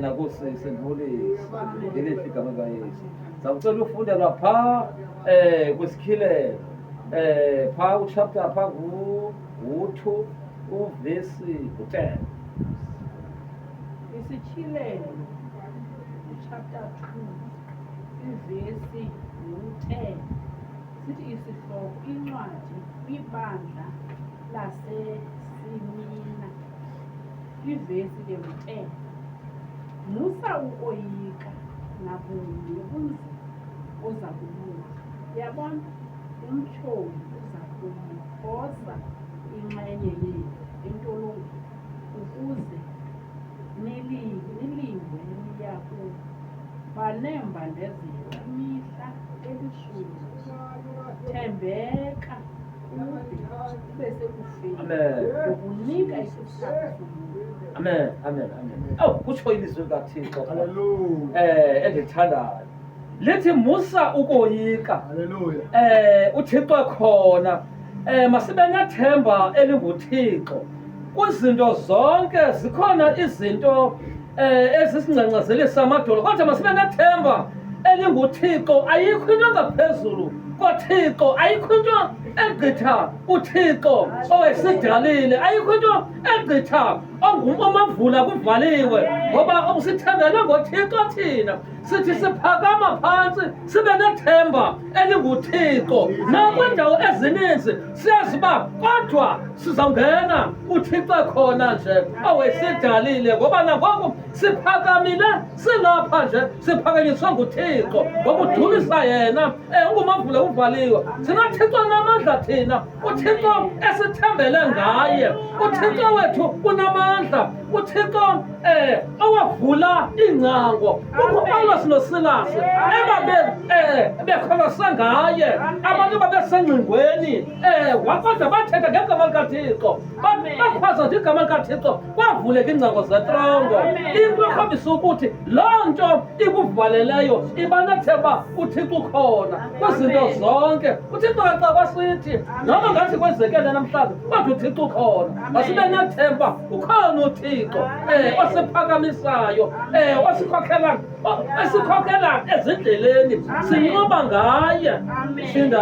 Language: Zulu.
nakosisi ndibulise ngelihle igama likaYesu. Zawucela ufundela phaa kwisikhilelo phaa uchapter phaa ku-2 uvesi 10. Isitshilelo chapter 2 ivesi 10 sithi isihloko incwadi kwibandla laseSimina ivesi 10. Musa ukoyika nabunye ubunzima oza kubuza. Yabona umtyholi uza kumkhoza inxenye yenu entolongweni ukuze nilingwe niyakuba banembandezelo imihla elishumi. Thembeka ube sekufeni ngokunika isihlalo somuntu. Amen. Kutsho ilizwi likaThixo endilithandayo lithi Musa ukoyika. uThixo khona masibe nethemba elinguThixo kwizinto zonke. Zikhona izinto ezisingcangcazelisa amadolo, kodwa masibe nethemba elinguThixo. Ayikho into ngaphezulu koThixo, ayikho into egqitha uThixo owesidalile, ayikho into egqitha omavula kuvaliwe, ngoba sithembele ngoThixo. Thina sithi siphakama phantsi sibe nethemba elinguThixo. Nakwiindawo ezininzi siyazi uba kodwa sizawungena uThixo khona nje owesidalile, ngoba nangoku siphakamile silapha nje siphakanyiswa nguThixo ngoba udumisa yena ungumavula uvaliwe. Sinathixo namandla thina, uThixo esithembele ngaye, uThixo wethu unamandla, uThixo owavula iingcango. UPawulos noSilasi bekholose ngaye, abantu babesengcingweni kodwa bathetha ngegama likaThixo, bakhwaza nje igama likaThixo, kwavuleka iingcango zetrongo. Into ekhombisa ukuthi loo nto ikuvaleleyo iba nethemba uThixo khona kwizinto zonke. uThixo xa kwasithi noma ngathi kwenzekele namhlanje kodwa uThixo khona, masibe nethemba ukhona uThixo osiphakamisayo, esikhokhela ezindleleni, sinqoba ngaye. Shinda